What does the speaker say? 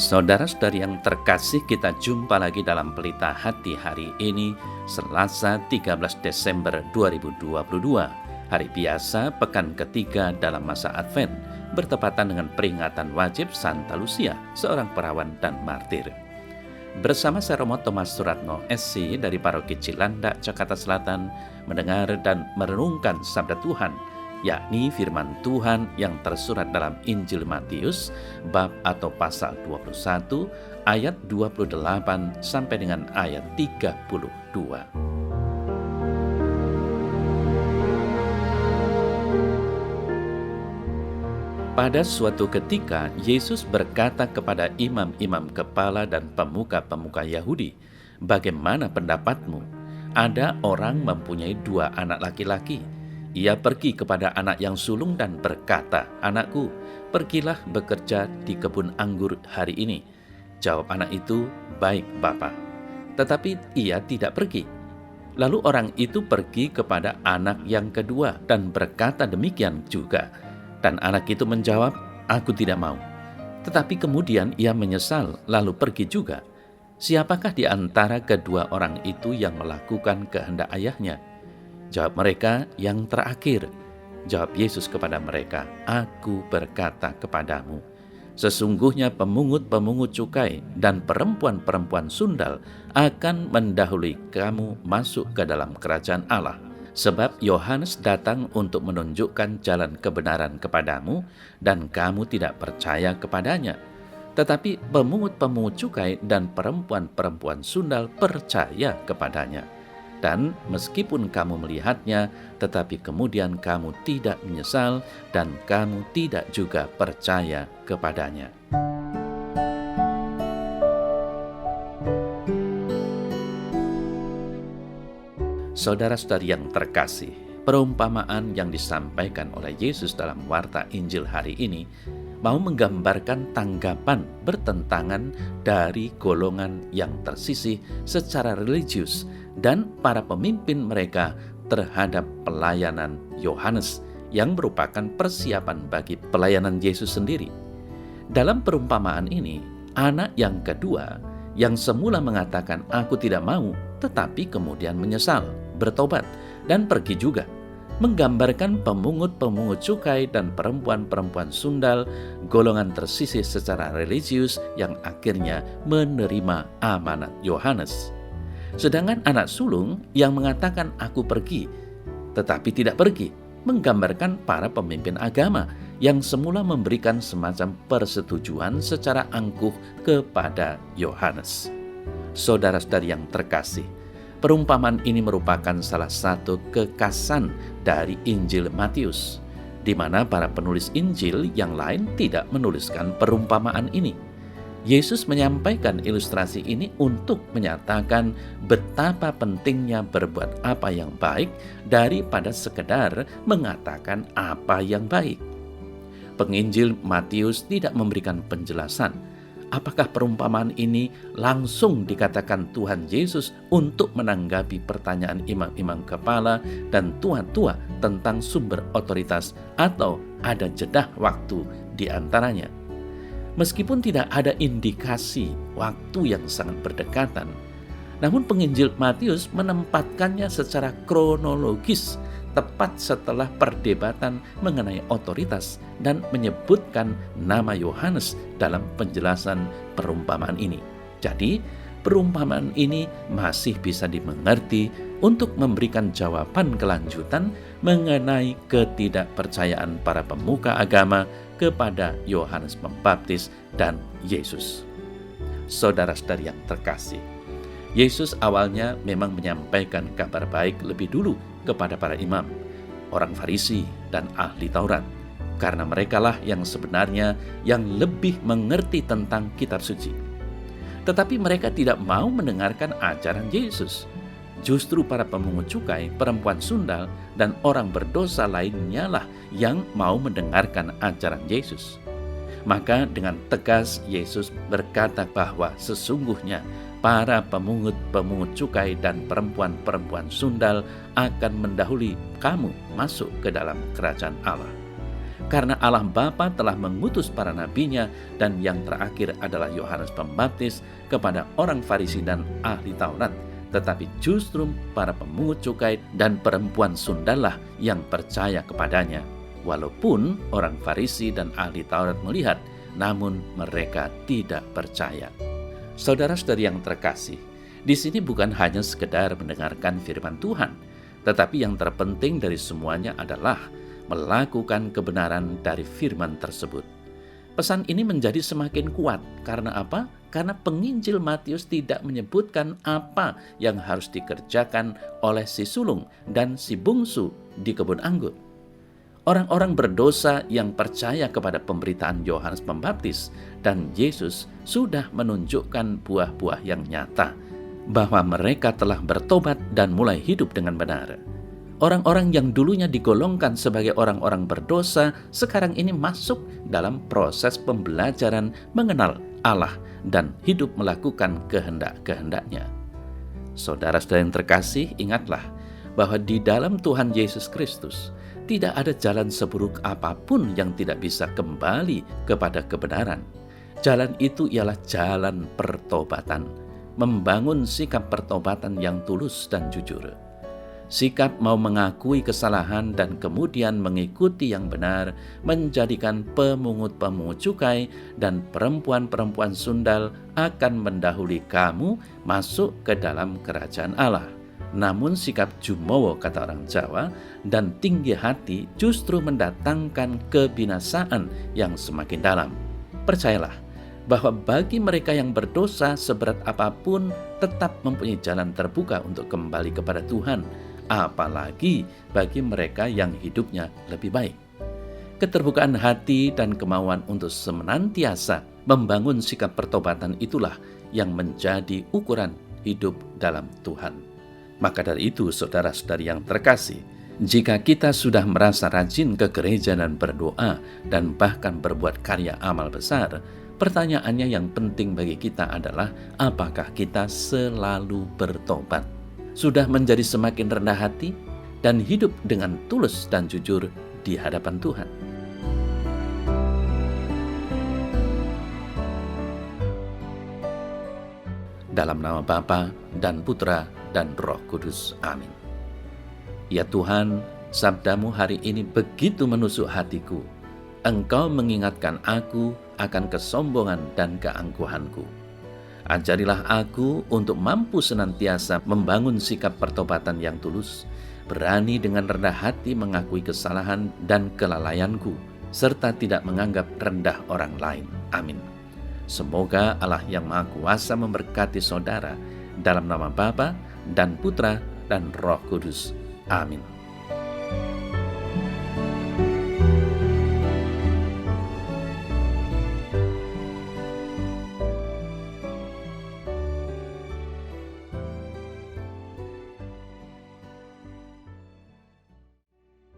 Saudara-saudari yang terkasih, kita jumpa lagi dalam Pelita Hati hari ini, Selasa 13 Desember 2022. Hari biasa, pekan ketiga dalam masa Advent, bertepatan dengan peringatan wajib Santa Lucia, seorang perawan dan martir. Bersama saya Romo Thomas Suratno, SC dari Paroki Cilandak, Jakarta Selatan, mendengar dan merenungkan sabda Tuhan, yakni firman Tuhan yang tersurat dalam Injil Matius, bab atau pasal 21, ayat 28 sampai dengan ayat 32. Pada suatu ketika, Yesus berkata kepada imam-imam kepala dan pemuka-pemuka Yahudi, "Bagaimana pendapatmu? Ada orang mempunyai 2 anak laki-laki. Ia pergi kepada anak yang sulung dan berkata, 'Anakku, pergilah bekerja di kebun anggur hari ini.' Jawab anak itu, 'Baik, Bapa.' Tetapi ia tidak pergi. Lalu orang itu pergi kepada anak yang kedua dan berkata demikian juga. Dan anak itu menjawab, 'Aku tidak mau.' Tetapi kemudian ia menyesal lalu pergi juga. Siapakah di antara kedua orang itu yang melakukan kehendak ayahnya?" Jawab mereka, "Yang terakhir." Jawab Yesus kepada mereka, "Aku berkata kepadamu, sesungguhnya pemungut-pemungut cukai dan perempuan-perempuan sundal akan mendahului kamu masuk ke dalam kerajaan Allah. Sebab Yohanes datang untuk menunjukkan jalan kebenaran kepadamu, dan kamu tidak percaya kepadanya. Tetapi pemungut-pemungut cukai dan perempuan-perempuan sundal percaya kepadanya. Dan meskipun kamu melihatnya, tetapi kemudian kamu tidak menyesal dan kamu tidak juga percaya kepadanya." Saudara-saudari yang terkasih, perumpamaan yang disampaikan oleh Yesus dalam warta Injil hari ini mau menggambarkan tanggapan bertentangan dari golongan yang tersisih secara religius dan para pemimpin mereka terhadap pelayanan Yohanes yang merupakan persiapan bagi pelayanan Yesus sendiri. Dalam perumpamaan ini, anak yang kedua yang semula mengatakan, "Aku tidak mau," tetapi kemudian menyesal, bertobat, dan pergi juga, menggambarkan pemungut-pemungut cukai dan perempuan-perempuan sundal, golongan tersisih secara religius yang akhirnya menerima amanat Yohanes. Sedangkan anak sulung yang mengatakan, "Aku pergi," tetapi tidak pergi, menggambarkan para pemimpin agama yang semula memberikan semacam persetujuan secara angkuh kepada Yohanes. Saudara-saudari yang terkasih, perumpamaan ini merupakan salah satu kekhasan dari Injil Matius, di mana para penulis Injil yang lain tidak menuliskan perumpamaan ini. Yesus menyampaikan ilustrasi ini untuk menyatakan betapa pentingnya berbuat apa yang baik daripada sekedar mengatakan apa yang baik. Penginjil Matius tidak memberikan penjelasan apakah perumpamaan ini langsung dikatakan Tuhan Yesus untuk menanggapi pertanyaan imam-imam kepala dan tua-tua tentang sumber otoritas, atau ada jeda waktu di antaranya. Meskipun tidak ada indikasi waktu yang sangat berdekatan, namun penginjil Matius menempatkannya secara kronologis tepat setelah perdebatan mengenai otoritas dan menyebutkan nama Yohanes dalam penjelasan perumpamaan ini. Jadi, perumpamaan ini masih bisa dimengerti untuk memberikan jawaban kelanjutan mengenai ketidakpercayaan para pemuka agama kepada Yohanes Pembaptis dan Yesus. Saudara-saudari yang terkasih, Yesus awalnya memang menyampaikan kabar baik lebih dulu kepada para imam, orang Farisi, dan ahli Taurat, karena merekalah yang sebenarnya yang lebih mengerti tentang kitab suci. Tetapi mereka tidak mau mendengarkan ajaran Yesus. Justru para pemungut cukai, perempuan sundal, dan orang berdosa lainnya lah yang mau mendengarkan ajaran Yesus. Maka dengan tegas Yesus berkata bahwa sesungguhnya para pemungut-pemungut cukai dan perempuan-perempuan sundal akan mendahului kamu masuk ke dalam kerajaan Allah. Karena Allah Bapa telah mengutus para nabinya, dan yang terakhir adalah Yohanes Pembaptis kepada orang Farisi dan ahli Taurat, tetapi justru para pemungut cukai dan perempuan sundallah yang percaya kepadanya. Walaupun orang Farisi dan ahli Taurat melihat, namun mereka tidak percaya. Saudara-saudari yang terkasih, di sini bukan hanya sekedar mendengarkan firman Tuhan, tetapi yang terpenting dari semuanya adalah melakukan kebenaran dari firman tersebut. Pesan ini menjadi semakin kuat. Karena apa? Karena penginjil Matius tidak menyebutkan apa yang harus dikerjakan oleh si sulung dan si bungsu di kebun anggur. Orang-orang berdosa yang percaya kepada pemberitaan Yohanes Pembaptis dan Yesus sudah menunjukkan buah-buah yang nyata bahwa mereka telah bertobat dan mulai hidup dengan benar. Orang-orang yang dulunya digolongkan sebagai orang-orang berdosa sekarang ini masuk dalam proses pembelajaran mengenal Allah dan hidup melakukan kehendak-kehendaknya. Saudara-saudara yang terkasih, ingatlah bahwa di dalam Tuhan Yesus Kristus tidak ada jalan seburuk apapun yang tidak bisa kembali kepada kebenaran. Jalan itu ialah jalan pertobatan, membangun sikap pertobatan yang tulus dan jujur. Sikap mau mengakui kesalahan dan kemudian mengikuti yang benar menjadikan pemungut-pemungut cukai dan perempuan-perempuan sundal akan mendahului kamu masuk ke dalam kerajaan Allah. Namun sikap jumowo, kata orang Jawa, dan tinggi hati justru mendatangkan kebinasaan yang semakin dalam. Percayalah bahwa bagi mereka yang berdosa seberat apapun tetap mempunyai jalan terbuka untuk kembali kepada Tuhan, apalagi bagi mereka yang hidupnya lebih baik. Keterbukaan hati dan kemauan untuk senantiasa membangun sikap pertobatan itulah yang menjadi ukuran hidup dalam Tuhan. Maka dari itu, saudara-saudari yang terkasih, jika kita sudah merasa rajin ke gereja dan berdoa dan bahkan berbuat karya amal besar, pertanyaannya yang penting bagi kita adalah apakah kita selalu bertobat? Sudah menjadi semakin rendah hati dan hidup dengan tulus dan jujur di hadapan Tuhan. Dalam nama Bapa dan Putra dan Roh Kudus. Amin. Ya Tuhan, sabdamu hari ini begitu menusuk hatiku. Engkau mengingatkan aku akan kesombongan dan keangkuhanku. Ajarilah aku untuk mampu senantiasa membangun sikap pertobatan yang tulus, berani dengan rendah hati mengakui kesalahan dan kelalaianku, serta tidak menganggap rendah orang lain. Amin. Semoga Allah yang Maha Kuasa memberkati saudara dalam nama Bapa dan Putra dan Roh Kudus. Amin.